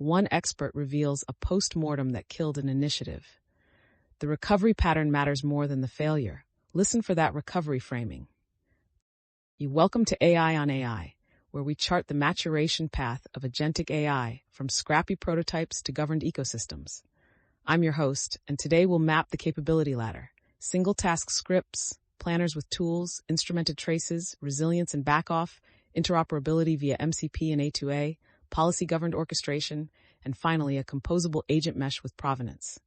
one expert reveals a post-mortem that killed an initiative. The recovery pattern matters more than the failure. Listen for that recovery framing. Welcome to AI on AI, where we chart the maturation path of agentic AI from scrappy prototypes to governed ecosystems. I'm your host, and today we'll map the capability ladder. Single-task scripts, planners with tools, instrumented traces, resilience and backoff, interoperability via MCP and A2A, policy-governed orchestration, and finally a composable agent mesh with provenance.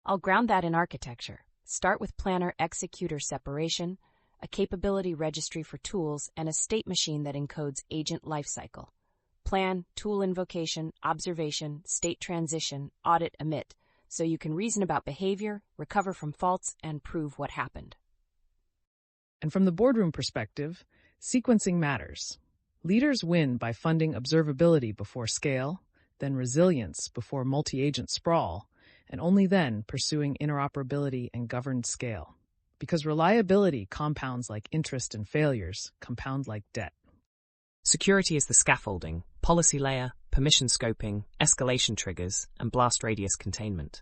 I'll ground that in architecture. Start with planner-executor separation, a capability registry for tools, and a state machine that encodes agent lifecycle. Plan, tool invocation, observation, state transition, audit, emit, so you can reason about behavior, recover from faults, and prove what happened. And from the boardroom perspective, sequencing matters. Leaders win by funding observability before scale, then resilience before multi-agent sprawl, and only then pursuing interoperability and governed scale. Because reliability compounds like interest and failures compound like debt. Security is the scaffolding, policy layer, permission scoping, escalation triggers, and blast radius containment.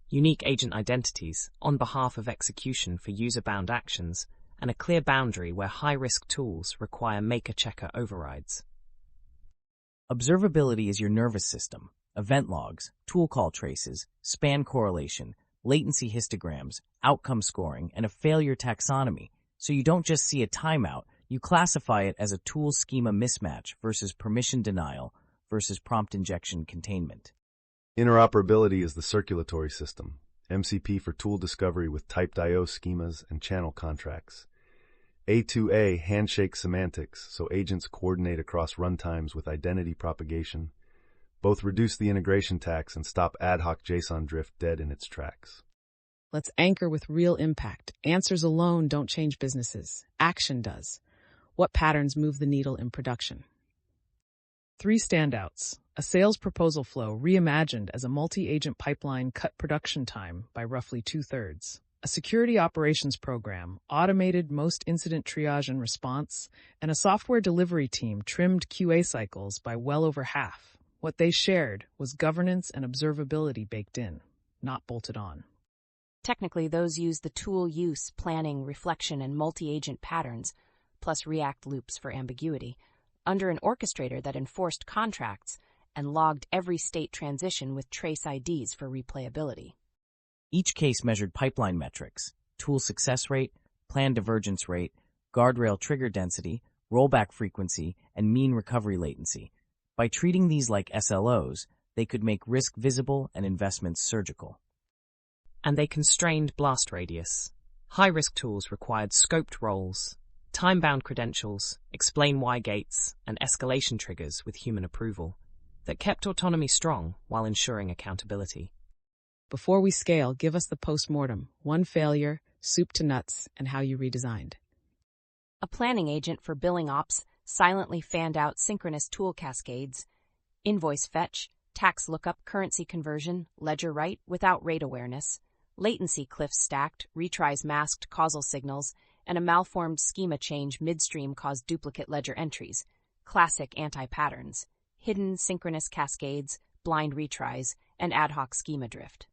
Unique agent identities on behalf of execution for user-bound actions, and a clear boundary where high-risk tools require maker-checker overrides. Observability is your nervous system. Event logs, tool call traces, span correlation, latency histograms, outcome scoring, and a failure taxonomy. So you don't just see a timeout, you classify it as a tool schema mismatch versus permission denial versus prompt injection containment. Interoperability is the circulatory system. MCP for tool discovery with typed I/O schemas and channel contracts. A2A handshake semantics, so agents coordinate across runtimes with identity propagation. Both reduce the integration tax and stop ad hoc JSON drift dead in its tracks. Let's anchor with real impact. Answers alone don't change businesses. Action does. What patterns move the needle in production? 3 standouts. A sales proposal flow reimagined as a multi-agent pipeline cut production time by roughly 2/3. A security operations program automated most incident triage and response, and a software delivery team trimmed QA cycles by well over half. What they shared was governance and observability baked in, not bolted on. Technically, those use the tool use, planning, reflection, and multi-agent patterns, plus React loops for ambiguity, under an orchestrator that enforced contracts and logged every state transition with trace IDs for replayability. Each case measured pipeline metrics, tool success rate, plan divergence rate, guardrail trigger density, rollback frequency, and mean recovery latency. By treating these like SLOs, they could make risk visible and investments surgical. And they constrained blast radius. High-risk tools required scoped roles, time-bound credentials, explain why gates, and escalation triggers with human approval that kept autonomy strong while ensuring accountability. Before we scale, give us the post-mortem, one failure, soup to nuts, and how you redesigned. A planning agent for billing ops silently fanned out synchronous tool cascades, invoice fetch, tax lookup, currency conversion, ledger write without rate awareness, latency cliffs stacked, retries masked causal signals, and a malformed schema change midstream caused duplicate ledger entries, classic anti-patterns, hidden synchronous cascades, blind retries, and ad hoc schema drift.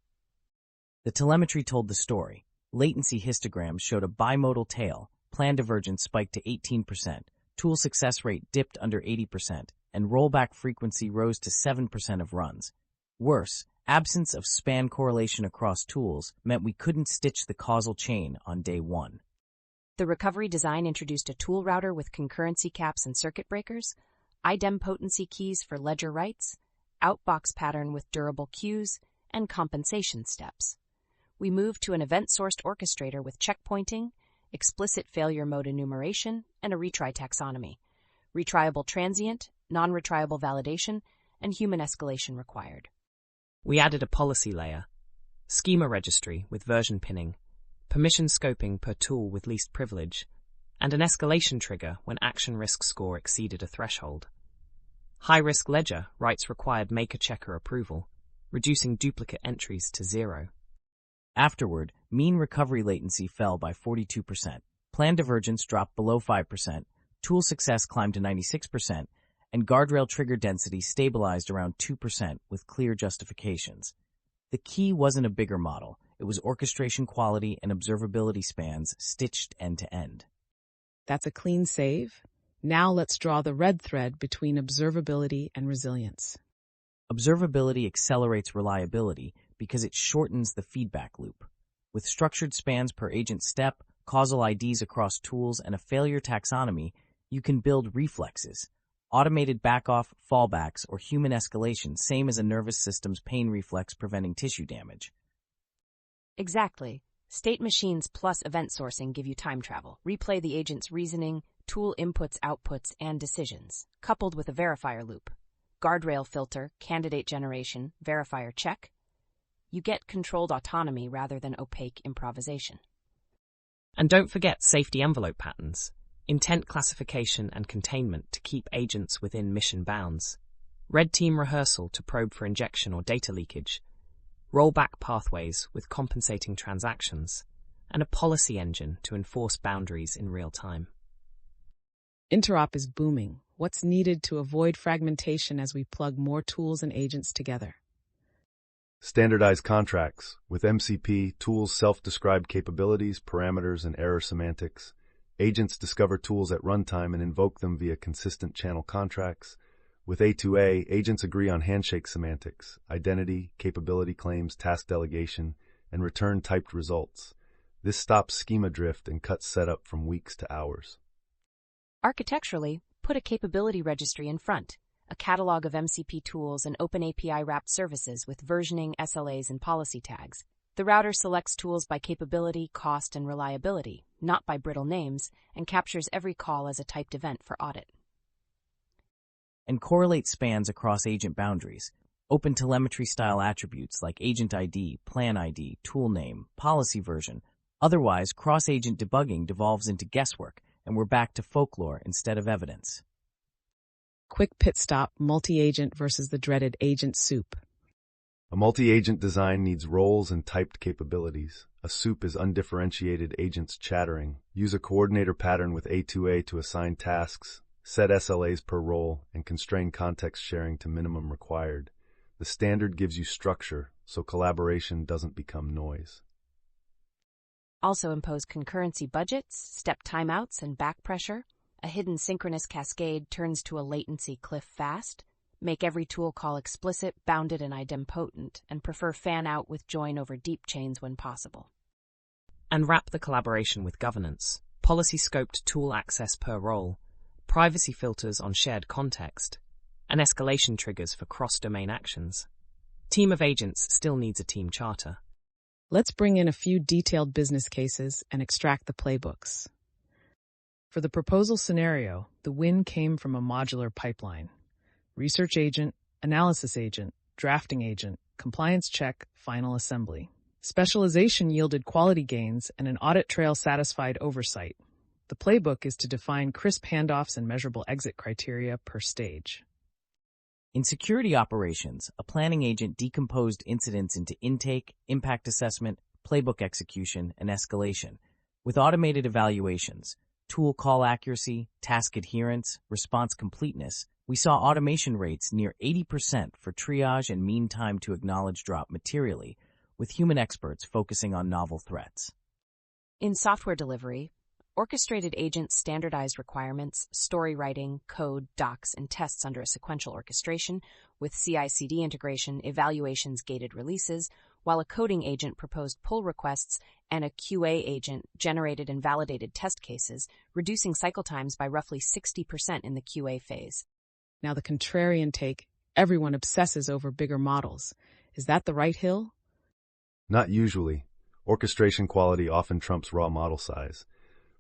The telemetry told the story. Latency histograms showed a bimodal tail, plan divergence spiked to 18%, tool success rate dipped under 80%, and rollback frequency rose to 7% of runs. Worse, absence of span correlation across tools meant we couldn't stitch the causal chain on day 1. The recovery design introduced a tool router with concurrency caps and circuit breakers, idempotency keys for ledger writes, outbox pattern with durable queues, and compensation steps. We moved to an event-sourced orchestrator with checkpointing, explicit failure mode enumeration, and a retry taxonomy, retriable transient, non-retriable validation, and human escalation required. We added a policy layer, schema registry with version pinning, permission scoping per tool with least privilege, and an escalation trigger when action risk score exceeded a threshold. High-risk ledger writes required maker-checker approval, reducing duplicate entries to 0. Afterward, mean recovery latency fell by 42%, plan divergence dropped below 5%, tool success climbed to 96%, and guardrail trigger density stabilized around 2% with clear justifications. The key wasn't a bigger model, it was orchestration quality and observability spans stitched end-to-end. That's a clean save. Now let's draw the red thread between observability and resilience. Observability accelerates reliability because it shortens the feedback loop. With structured spans per agent step, causal IDs across tools, and a failure taxonomy, you can build reflexes, automated backoff, fallbacks, or human escalation, same as a nervous system's pain reflex preventing tissue damage. Exactly. State machines plus event sourcing give you time travel. Replay the agent's reasoning, tool inputs, outputs, and decisions, coupled with a verifier loop. Guardrail filter, candidate generation, verifier check. You get controlled autonomy rather than opaque improvisation. And don't forget safety envelope patterns, intent classification and containment to keep agents within mission bounds, red team rehearsal to probe for injection or data leakage, rollback pathways with compensating transactions, and a policy engine to enforce boundaries in real time. Interop is booming. What's needed to avoid fragmentation as we plug more tools and agents together? Standardized contracts. With MCP, tools self-describe capabilities, parameters, and error semantics. Agents discover tools at runtime and invoke them via consistent channel contracts. With A2A, agents agree on handshake semantics, identity, capability claims, task delegation, and return typed results. This stops schema drift and cuts setup from weeks to hours. Architecturally, put a capability registry in front, a catalog of MCP tools and open API wrapped services with versioning, SLAs, and policy tags. The router selects tools by capability, cost, and reliability, not by brittle names, and captures every call as a typed event for audit. And correlate spans across agent boundaries. Open telemetry-style attributes like agent ID, plan ID, tool name, policy version. Otherwise, cross-agent debugging devolves into guesswork, and we're back to folklore instead of evidence. Quick pit stop, multi-agent versus the dreaded agent soup. A multi-agent design needs roles and typed capabilities. A soup is undifferentiated agents chattering. Use a coordinator pattern with A2A to assign tasks, set SLAs per role, and constrain context sharing to minimum required. The standard gives you structure, so collaboration doesn't become noise. Also impose concurrency budgets, step timeouts, and back pressure. A hidden synchronous cascade turns to a latency cliff fast. Make every tool call explicit, bounded, and idempotent, and prefer fan-out with join over deep chains when possible. And wrap the collaboration with governance, policy-scoped tool access per role, privacy filters on shared context, and escalation triggers for cross-domain actions. Team of agents still needs a team charter. Let's bring in a few detailed business cases and extract the playbooks. For the proposal scenario, the win came from a modular pipeline. Research agent, analysis agent, drafting agent, compliance check, final assembly. Specialization yielded quality gains and an audit trail satisfied oversight. The playbook is to define crisp handoffs and measurable exit criteria per stage. In security operations, a planning agent decomposed incidents into intake, impact assessment, playbook execution, and escalation, with automated evaluations, tool call accuracy, task adherence, response completeness. We saw automation rates near 80% for triage and mean time to acknowledge drop materially, with human experts focusing on novel threats. In software delivery, orchestrated agents standardized requirements, story writing, code, docs, and tests under a sequential orchestration, with CI/CD integration, evaluations, gated releases, while a coding agent proposed pull requests and a QA agent generated and validated test cases, reducing cycle times by roughly 60% in the QA phase. Now the contrarian take, everyone obsesses over bigger models. Is that the right hill? Not usually. Orchestration quality often trumps raw model size.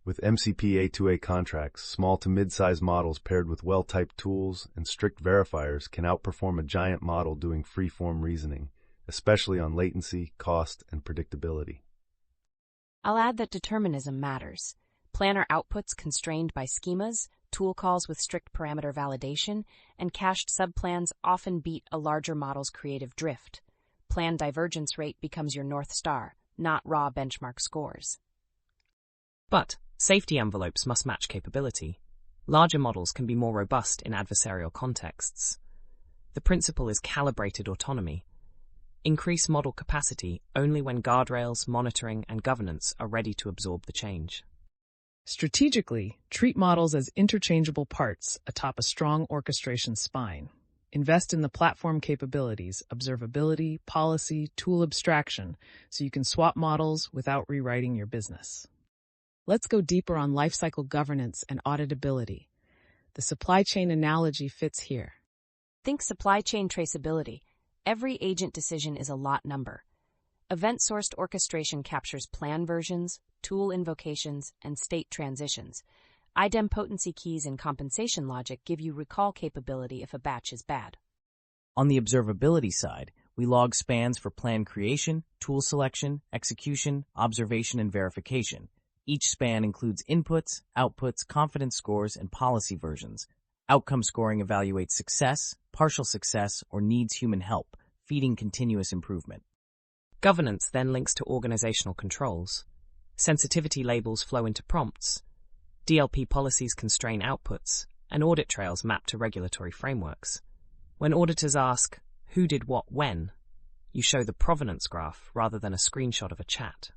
With MCP A2A contracts, small to mid-size models paired with well-typed tools and strict verifiers can outperform a giant model doing free-form reasoning, especially on latency, cost, and predictability. I'll add that determinism matters. Planner outputs constrained by schemas, tool calls with strict parameter validation, and cached subplans often beat a larger model's creative drift. Plan divergence rate becomes your North Star, not raw benchmark scores. But safety envelopes must match capability. Larger models can be more robust in adversarial contexts. The principle is calibrated autonomy. Increase model capacity only when guardrails, monitoring, and governance are ready to absorb the change. Strategically, treat models as interchangeable parts atop a strong orchestration spine. Invest in the platform capabilities, observability, policy, tool abstraction, so you can swap models without rewriting your business. Let's go deeper on lifecycle governance and auditability. The supply chain analogy fits here. Think supply chain traceability. Every agent decision is a lot number. Event-sourced orchestration captures plan versions, tool invocations, and state transitions. Idempotency keys and compensation logic give you recall capability if a batch is bad. On the observability side, we log spans for plan creation, tool selection, execution, observation, and verification. Each span includes inputs, outputs, confidence scores, and policy versions. Outcome scoring evaluates success, partial success, or needs human help, feeding continuous improvement. Governance then links to organizational controls. Sensitivity labels flow into prompts. DLP policies constrain outputs, and audit trails map to regulatory frameworks. When auditors ask, who did what when, you show the provenance graph rather than a screenshot of a chat.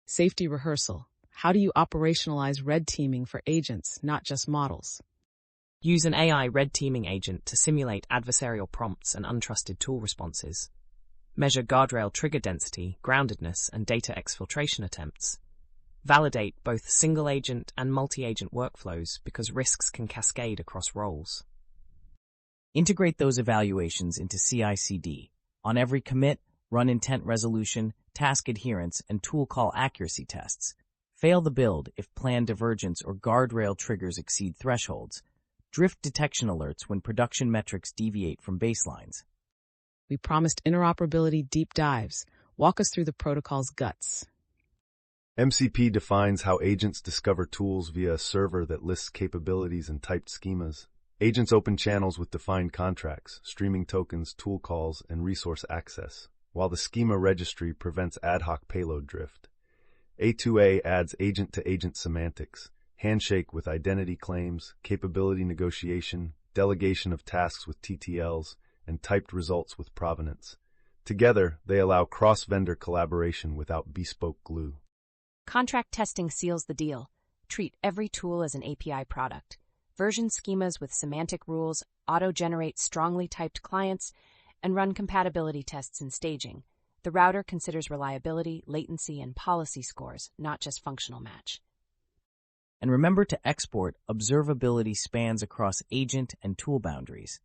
Safety rehearsal. How do you operationalize red teaming for agents, not just models? Use an AI red teaming agent to simulate adversarial prompts and untrusted tool responses. Measure guardrail trigger density, groundedness, and data exfiltration attempts. Validate both single-agent and multi-agent workflows because risks can cascade across roles. Integrate those evaluations into CI/CD. On every commit, run intent resolution, task adherence, and tool call accuracy tests. Fail the build if plan divergence or guardrail triggers exceed thresholds. Drift detection alerts when production metrics deviate from baselines. We promised interoperability deep dives. Walk us through the protocol's guts. MCP defines how agents discover tools via a server that lists capabilities and typed schemas. Agents open channels with defined contracts, streaming tokens, tool calls, and resource access, while the schema registry prevents ad hoc payload drift. A2A adds agent-to-agent semantics, handshake with identity claims, capability negotiation, delegation of tasks with TTLs, and typed results with provenance. Together, they allow cross-vendor collaboration without bespoke glue. Contract testing seals the deal. Treat every tool as an API product. Version schemas with semantic rules, auto-generate strongly typed clients, and run compatibility tests in staging. The router considers reliability, latency, and policy scores, not just functional match. And remember to export observability spans across agent and tool boundaries.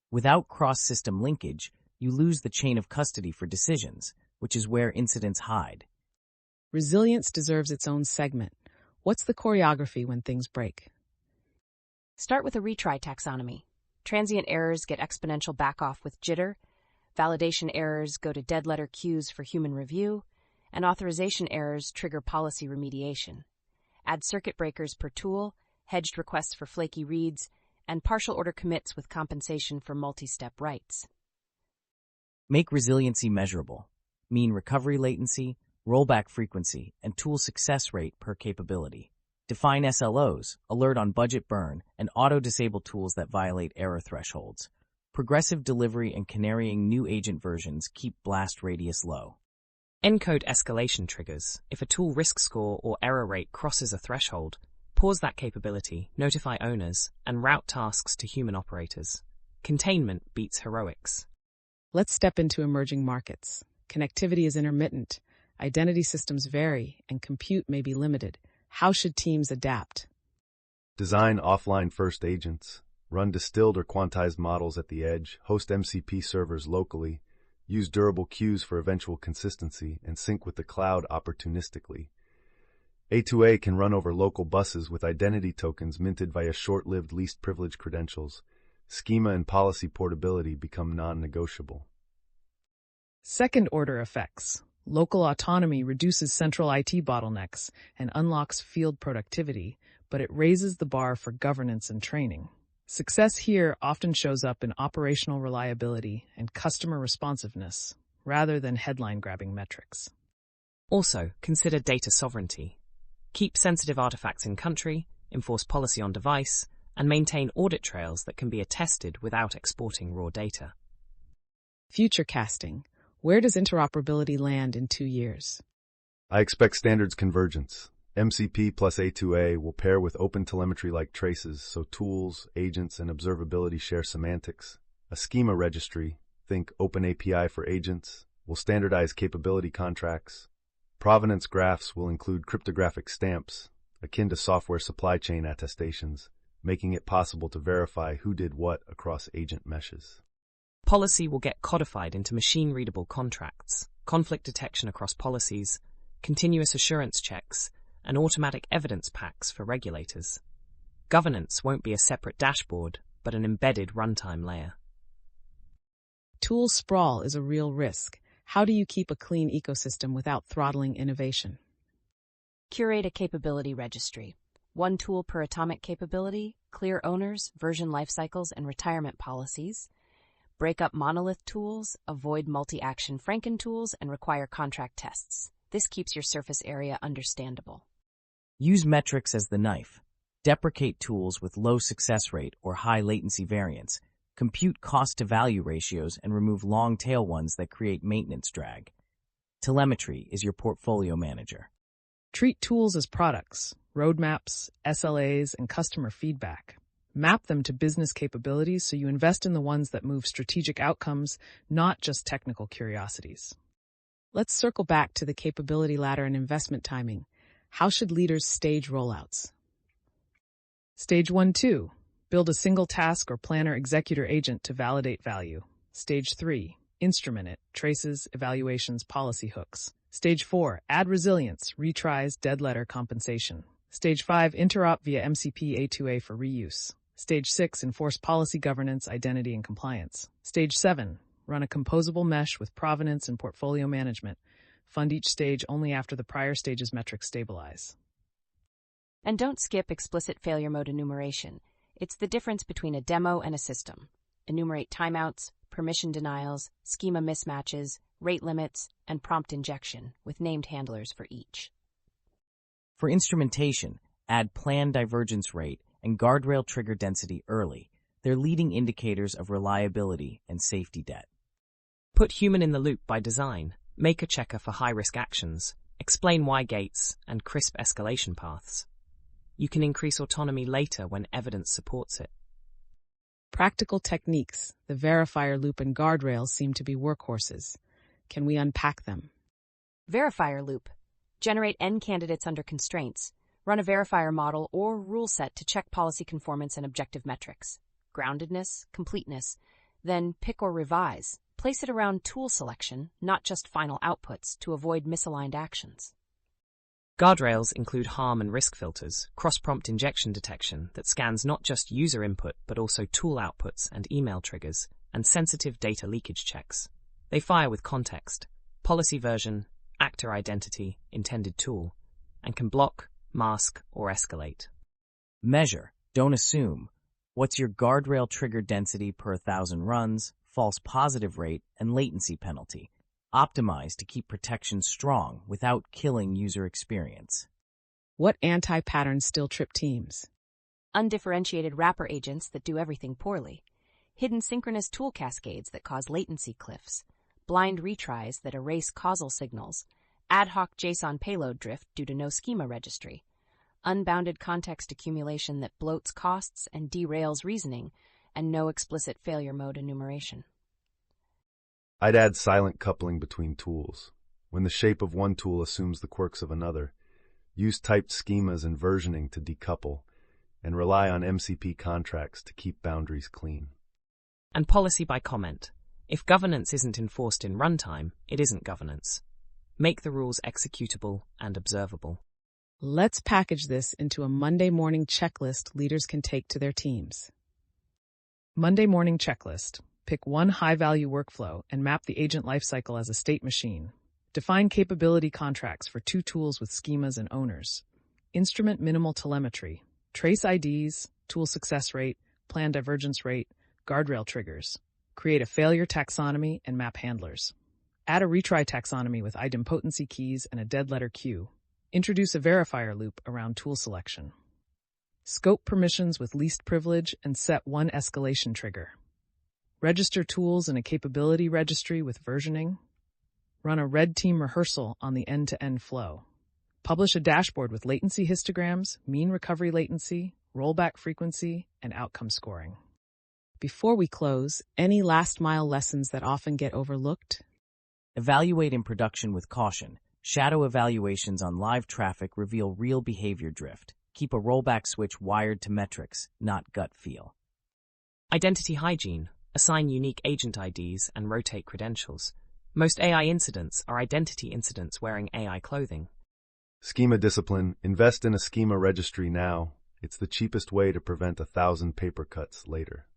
Without cross-system linkage, you lose the chain of custody for decisions, which is where incidents hide. Resilience deserves its own segment. What's the choreography when things break? Start with a retry taxonomy. Transient errors get exponential backoff with jitter. Validation errors go to dead letter queues for human review. And authorization errors trigger policy remediation. Add circuit breakers per tool, hedged requests for flaky reads, and partial order commits with compensation for multi-step writes. Make resiliency measurable. Mean recovery latency, rollback frequency, and tool success rate per capability. Define SLOs, alert on budget burn, and auto-disable tools that violate error thresholds. Progressive delivery and canarying new agent versions keep blast radius low. Encode escalation triggers. If a tool risk score or error rate crosses a threshold, pause that capability, notify owners, and route tasks to human operators. Containment beats heroics. Let's step into emerging markets. Connectivity is intermittent, identity systems vary, and compute may be limited. How should teams adapt? Design offline-first agents. Run distilled or quantized models at the edge. Host MCP servers locally. Use durable queues for eventual consistency, and sync with the cloud opportunistically. A2A can run over local buses with identity tokens minted via short-lived least privilege credentials. Schema and policy portability become non-negotiable. Second-order effects. Local autonomy reduces central IT bottlenecks and unlocks field productivity, but it raises the bar for governance and training. Success here often shows up in operational reliability and customer responsiveness, rather than headline-grabbing metrics. Also, consider data sovereignty. Keep sensitive artifacts in country, enforce policy on device, and maintain audit trails that can be attested without exporting raw data. Future casting. Where does interoperability land in 2 years? I expect standards convergence. MCP plus A2A will pair with open telemetry-like traces, so tools, agents, and observability share semantics. A schema registry, think Open API for agents, will standardize capability contracts. Provenance graphs will include cryptographic stamps, akin to software supply chain attestations, making it possible to verify who did what across agent meshes. Policy will get codified into machine-readable contracts, conflict detection across policies, continuous assurance checks, and automatic evidence packs for regulators. Governance won't be a separate dashboard, but an embedded runtime layer. Tool sprawl is a real risk. How do you keep a clean ecosystem without throttling innovation? Curate a capability registry. One tool per atomic capability, clear owners, version lifecycles, and retirement policies. Break up monolith tools, avoid multi-action Franken tools, and require contract tests. This keeps your surface area understandable. Use metrics as the knife. Deprecate tools with low success rate or high latency variance. Compute cost-to-value ratios and remove long-tail ones that create maintenance drag. Telemetry is your portfolio manager. Treat tools as products, roadmaps, SLAs, and customer feedback. Map them to business capabilities so you invest in the ones that move strategic outcomes, not just technical curiosities. Let's circle back to the capability ladder and investment timing. How should leaders stage rollouts? Stage 1-2. Build a single task or planner executor agent to validate value. Stage 3. Instrument it, traces, evaluations, policy hooks. Stage 4. Add resilience, retries, dead letter compensation. Stage 5. Interop via MCP A2A for reuse. Stage 6. Enforce policy governance, identity, and compliance. Stage 7. Run a composable mesh with provenance and portfolio management. Fund each stage only after the prior stage's metrics stabilize. And don't skip explicit failure mode enumeration. It's the difference between a demo and a system. Enumerate timeouts, permission denials, schema mismatches, rate limits, and prompt injection, with named handlers for each. For instrumentation, add plan divergence rate and guardrail trigger density early. They're leading indicators of reliability and safety debt. Put human in the loop by design. Make a checker for high-risk actions. Explain why gates and crisp escalation paths. You can increase autonomy later when evidence supports it. Practical techniques, the verifier loop and guardrails seem to be workhorses. Can we unpack them? Verifier loop. Generate N candidates under constraints. Run a verifier model or rule set to check policy conformance and objective metrics. Groundedness, completeness. Then pick or revise. Place it around tool selection, not just final outputs, to avoid misaligned actions. Guardrails include harm and risk filters, cross-prompt injection detection that scans not just user input but also tool outputs and email triggers, and sensitive data leakage checks. They fire with context, policy version, actor identity, intended tool, and can block, mask, or escalate. Measure, don't assume. What's your guardrail trigger density per 1,000 runs, false positive rate, and latency penalty? Optimize to keep protection strong without killing user experience. What anti-patterns still trip teams? Undifferentiated wrapper agents that do everything poorly. Hidden synchronous tool cascades that cause latency cliffs. Blind retries that erase causal signals. Ad hoc JSON payload drift due to no schema registry. Unbounded context accumulation that bloats costs and derails reasoning, and no explicit failure mode enumeration. I'd add silent coupling between tools. When the shape of one tool assumes the quirks of another, use typed schemas and versioning to decouple, and rely on MCP contracts to keep boundaries clean. And policy by comment. If governance isn't enforced in runtime, it isn't governance. Make the rules executable and observable. Let's package this into a Monday morning checklist leaders can take to their teams. Monday morning checklist. Pick one high-value workflow and map the agent lifecycle as a state machine. Define capability contracts for 2 tools with schemas and owners. Instrument minimal telemetry. Trace IDs, tool success rate, plan divergence rate, guardrail triggers. Create a failure taxonomy and map handlers. Add a retry taxonomy with idempotency keys and a dead letter queue. Introduce a verifier loop around tool selection. Scope permissions with least privilege and set one escalation trigger. Register tools in a capability registry with versioning. Run a red team rehearsal on the end-to-end flow. Publish a dashboard with latency histograms, mean recovery latency, rollback frequency, and outcome scoring. Before we close, any last-mile lessons that often get overlooked? Evaluate in production with caution. Shadow evaluations on live traffic reveal real behavior drift. Keep a rollback switch wired to metrics, not gut feel. Identity hygiene. Assign unique agent IDs and rotate credentials. Most AI incidents are identity incidents wearing AI clothing. Schema discipline. Invest in a schema registry now. It's the cheapest way to prevent 1,000 paper cuts later.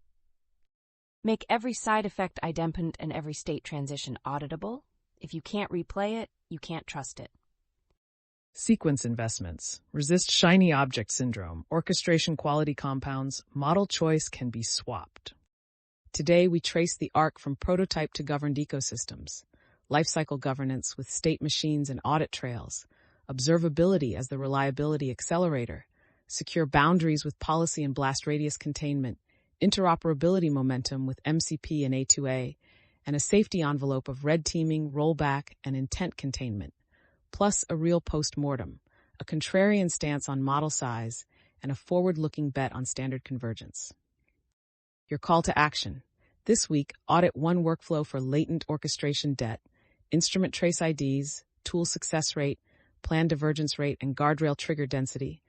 Make every side effect idempotent and every state transition auditable. If you can't replay it, you can't trust it. Sequence investments. Resist shiny object syndrome. Orchestration quality compounds. Model choice can be swapped. Today, we trace the arc from prototype to governed ecosystems. Lifecycle governance with state machines and audit trails. Observability as the reliability accelerator. Secure boundaries with policy and blast radius containment. Interoperability momentum with MCP and A2A. And a safety envelope of red teaming, rollback, and intent containment. Plus a real post-mortem, a contrarian stance on model size, and a forward-looking bet on standard convergence. Your call to action. This week, audit one workflow for latent orchestration debt, instrument trace IDs, tool success rate, plan divergence rate, and guardrail trigger density.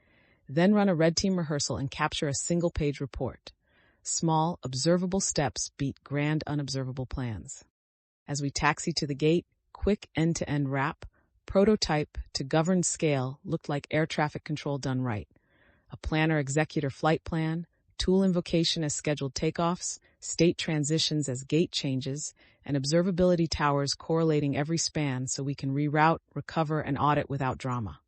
Then run a red team rehearsal and capture a single-page report. Small, observable steps beat grand, unobservable plans. As we taxi to the gate, quick end-to-end wrap, prototype to governed scale looked like air traffic control done right. A planner-executor flight plan, tool invocation as scheduled takeoffs, state transitions as gate changes, and observability towers correlating every span so we can reroute, recover, and audit without drama.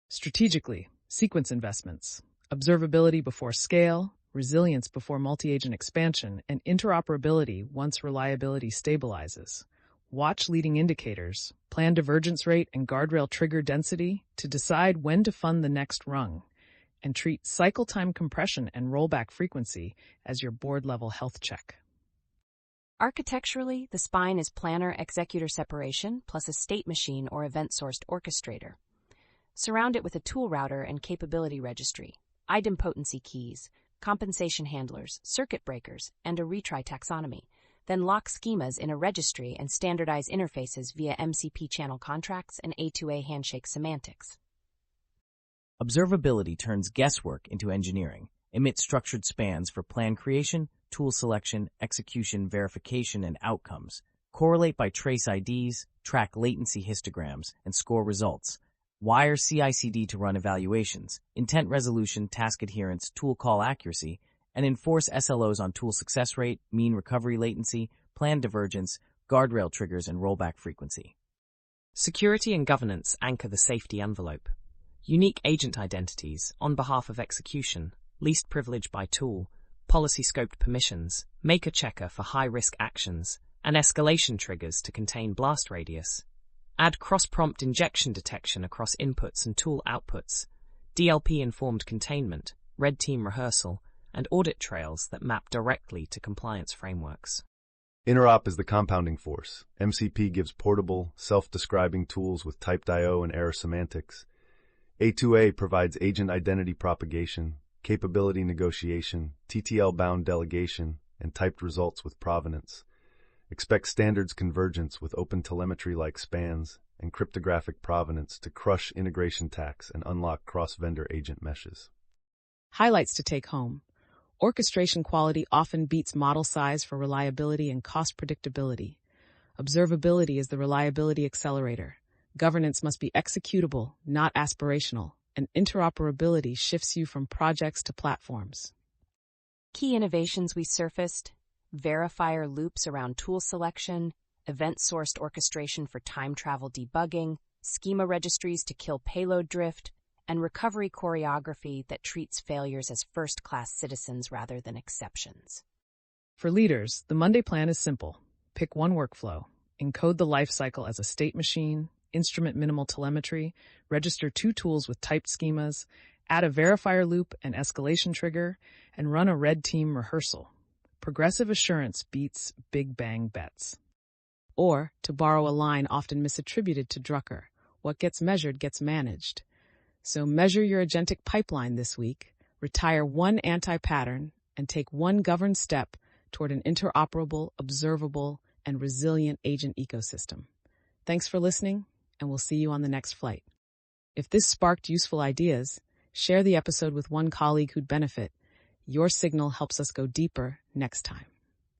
Strategically, sequence investments, observability before scale, resilience before multi-agent expansion, and interoperability once reliability stabilizes. Watch leading indicators, plan divergence rate and guardrail trigger density to decide when to fund the next rung, and treat cycle time compression and rollback frequency as your board-level health check. Architecturally, the spine is planner-executor separation plus a state machine or event-sourced orchestrator. Surround it with a tool router and capability registry, idempotency keys, compensation handlers, circuit breakers, and a retry taxonomy. Then lock schemas in a registry and standardize interfaces via MCP channel contracts and A2A handshake semantics. Observability turns guesswork into engineering. Emit structured spans for plan creation, tool selection, execution, verification, and outcomes. Correlate by trace IDs, track latency histograms, and score results. Wire CI/CD to run evaluations, intent resolution, task adherence, tool call accuracy, and enforce SLOs on tool success rate, mean recovery latency, plan divergence, guardrail triggers, and rollback frequency. Security and governance anchor the safety envelope. Unique agent identities on behalf of execution, least privilege by tool, policy-scoped permissions, maker checker for high-risk actions, and escalation triggers to contain blast radius. Add cross-prompt injection detection across inputs and tool outputs, DLP-informed containment, red team rehearsal, and audit trails that map directly to compliance frameworks. Interop is the compounding force. MCP gives portable, self-describing tools with typed I/O and error semantics. A2A provides agent identity propagation, capability negotiation, TTL-bound delegation, and typed results with provenance. Expect standards convergence with open telemetry-like spans and cryptographic provenance to crush integration tax and unlock cross-vendor agent meshes. Highlights to take home. Orchestration quality often beats model size for reliability and cost predictability. Observability is the reliability accelerator. Governance must be executable, not aspirational, and interoperability shifts you from projects to platforms. Key innovations we surfaced: verifier loops around tool selection, event-sourced orchestration for time travel debugging, schema registries to kill payload drift, and recovery choreography that treats failures as first-class citizens rather than exceptions. For leaders, the Monday plan is simple. Pick one workflow, encode the lifecycle as a state machine, instrument minimal telemetry, register two tools with typed schemas, Add a verifier loop and escalation trigger, and run a red team rehearsal. Progressive assurance beats big bang bets. Or, to borrow a line often misattributed to Drucker, what gets measured gets managed. So measure your agentic pipeline this week, retire one anti-pattern, and take one governed step toward an interoperable, observable, and resilient agent ecosystem. Thanks for listening, and we'll see you on the next flight. If this sparked useful ideas, share the episode with one colleague who'd benefit. Your signal helps us go deeper next time.